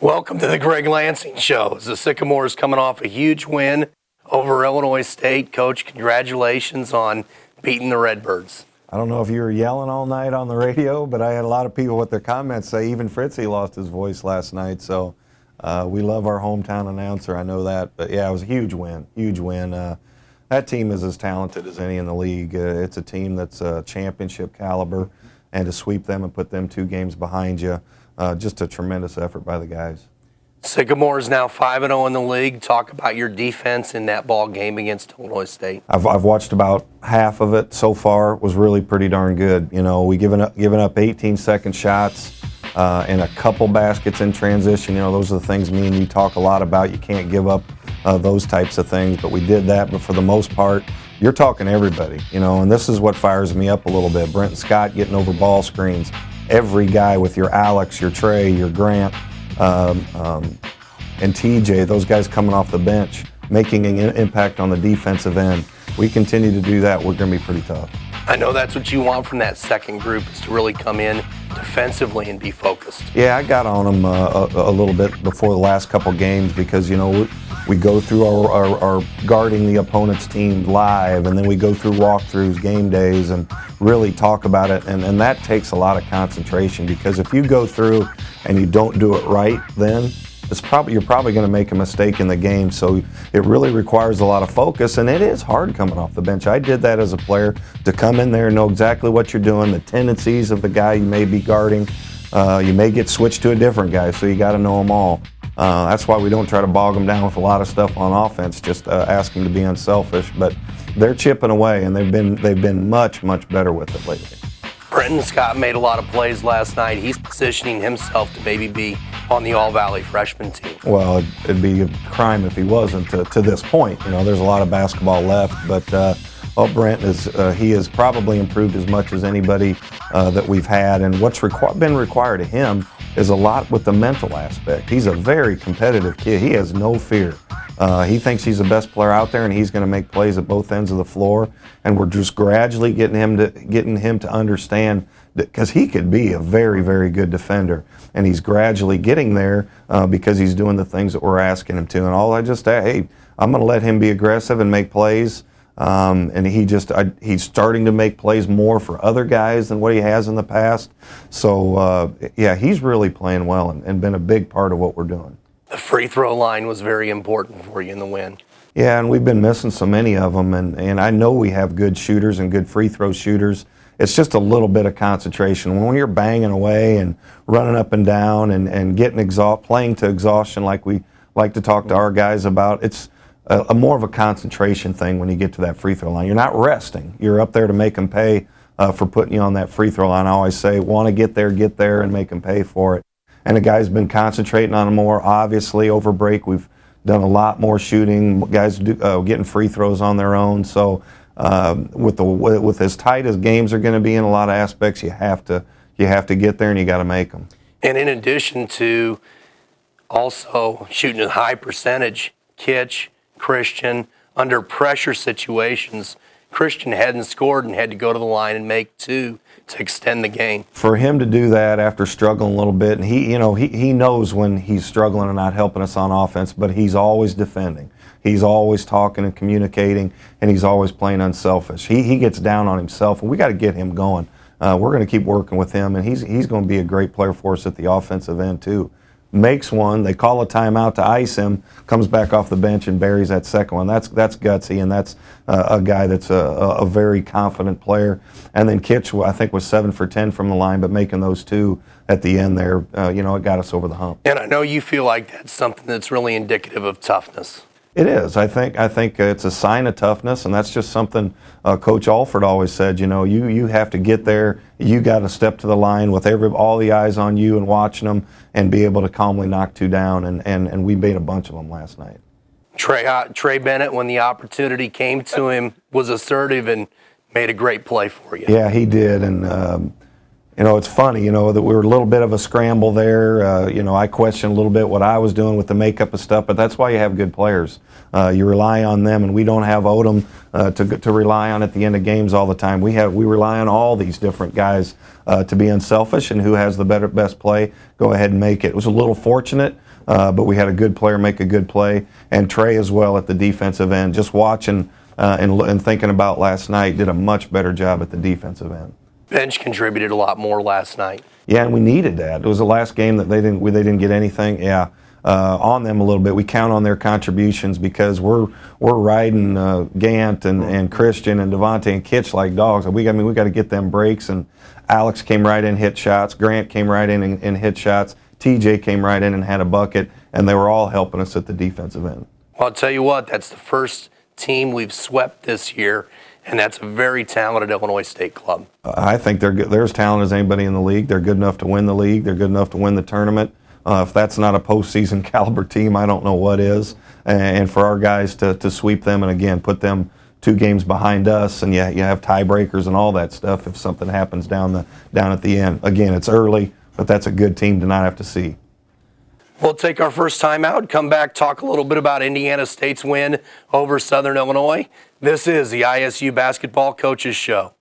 Welcome to the Greg Lansing Show. The Sycamores coming off a huge win over Illinois State. Coach, congratulations on beating the Redbirds. I don't know if you were yelling all night on the radio, but I had a lot of people with their comments say even Fritzy lost his voice last night. So we love our hometown announcer. I know that. But, yeah, it was a huge win, huge win. That team is as talented as any in the league. It's a team that's championship caliber, and to sweep them and put them 2 games behind you, just a tremendous effort by the guys. Sycamores now 5-0 in the league. Talk about your defense in that ball game against Illinois State. I've watched about half of it so far. It was really pretty darn good. You know, we given up 18-second shots and a couple baskets in transition. You know, those are the things me and you talk a lot about. You can't give up those types of things, but we did that. But for the most part, you're talking everybody, you know, and this is what fires me up a little bit. Brent Scott getting over ball screens. Every guy with your Alex, your Trey, your Grant, and TJ, those guys coming off the bench, making an impact on the defensive end. We continue to do that, we're going to be pretty tough. I know that's what you want from that second group, is to really come in defensively and be focused. Yeah, I got on them a little bit before the last couple games because, you know, we go through our guarding the opponent's team live, and then we go through walkthroughs, game days, and really talk about it. And that takes a lot of concentration, because if you go through and you don't do it right, then you're probably going to make a mistake in the game. So it really requires a lot of focus, and it is hard coming off the bench. I did that as a player, to come in there and know exactly what you're doing, the tendencies of the guy you may be guarding. You may get switched to a different guy, so you got to know them all. That's why we don't try to bog them down with a lot of stuff on offense, just ask them to be unselfish. But they're chipping away, and they've been much, much better with it lately. Brenton Scott made a lot of plays last night. He's positioning himself to maybe be on the All-Valley freshman team. Well, it'd be a crime if he wasn't to this point. You know, there's a lot of basketball left, but Brent he has probably improved as much as anybody that we've had. And what's been required of him is a lot with the mental aspect. He's a very competitive kid. He has no fear. He thinks he's the best player out there, and he's going to make plays at both ends of the floor. And we're just gradually getting him to understand that, because he could be a very, very good defender, and he's gradually getting there because he's doing the things that we're asking him to. And I'm going to let him be aggressive and make plays. And he's starting to make plays more for other guys than what he has in the past. So yeah, he's really playing well and been a big part of what we're doing. The free throw line was very important for you in the win. Yeah, and we've been missing so many of them, and I know we have good shooters and good free throw shooters. It's just a little bit of concentration. When you're banging away and running up and down and getting playing to exhaustion like we like to talk to our guys about, it's a more of a concentration thing when you get to that free throw line. You're not resting. You're up there to make them pay for putting you on that free throw line. I always say, want to get there and make them pay for it. And the guys been concentrating on it more. Obviously, over break, we've done a lot more shooting. Guys getting free throws on their own. So with as tight as games are going to be in a lot of aspects, you have to get there and you got to make them. And in addition to also shooting a high percentage, Kitch, Christian, under pressure situations, Christian hadn't scored and had to go to the line and make 2 to extend the game. For him to do that after struggling a little bit, and he knows when he's struggling and not helping us on offense, but he's always defending. He's always talking and communicating, and he's always playing unselfish. He gets down on himself, and we got to get him going. We're going to keep working with him, and he's going to be a great player for us at the offensive end too. Makes one, they call a timeout to ice him, comes back off the bench and buries that second one. That's gutsy, and that's a guy that's a very confident player. And then Kitch, I think, was 7 for 10 from the line, but making those 2 at the end there, it got us over the hump. And I know you feel like that's something that's really indicative of toughness. It is. I think it's a sign of toughness, and that's just something Coach Alford always said. You have to get there. You got to step to the line with all the eyes on you and watching them, and be able to calmly knock 2 down. And we made a bunch of them last night. Trey Bennett, when the opportunity came to him, was assertive and made a great play for you. Yeah, he did, and it's funny, that we were a little bit of a scramble there. I questioned a little bit what I was doing with the makeup of stuff, but that's why you have good players. You rely on them, and we don't have Odom to rely on at the end of games all the time. We rely on all these different guys to be unselfish, and who has the best play, go ahead and make it. It was a little fortunate but we had a good player make a good play, and Trey as well at the defensive end. Just watching and thinking about last night, did a much better job at the defensive end. Bench contributed a lot more last night. Yeah, and we needed that. It was the last game that they didn't get anything. Yeah, on them a little bit. We count on their contributions because we're riding Gant and Christian and Devontae and Kitch like dogs. We got to get them breaks. And Alex came right in, hit shots. Grant came right in and hit shots. TJ came right in and had a bucket, and they were all helping us at the defensive end. Well, I'll tell you what, that's the first team we've swept this year, and that's a very talented Illinois State club. I think they're as talented as anybody in the league. They're good enough to win the league. They're good enough to win the tournament. If that's not a postseason caliber team, I don't know what is. And for our guys to sweep them and, again, put them 2 games behind us, and you have tiebreakers and all that stuff if something happens down at the end. Again, it's early, but that's a good team to not have to see. We'll take our first time out, come back, talk a little bit about Indiana State's win over Southern Illinois. This is the ISU Basketball Coaches Show.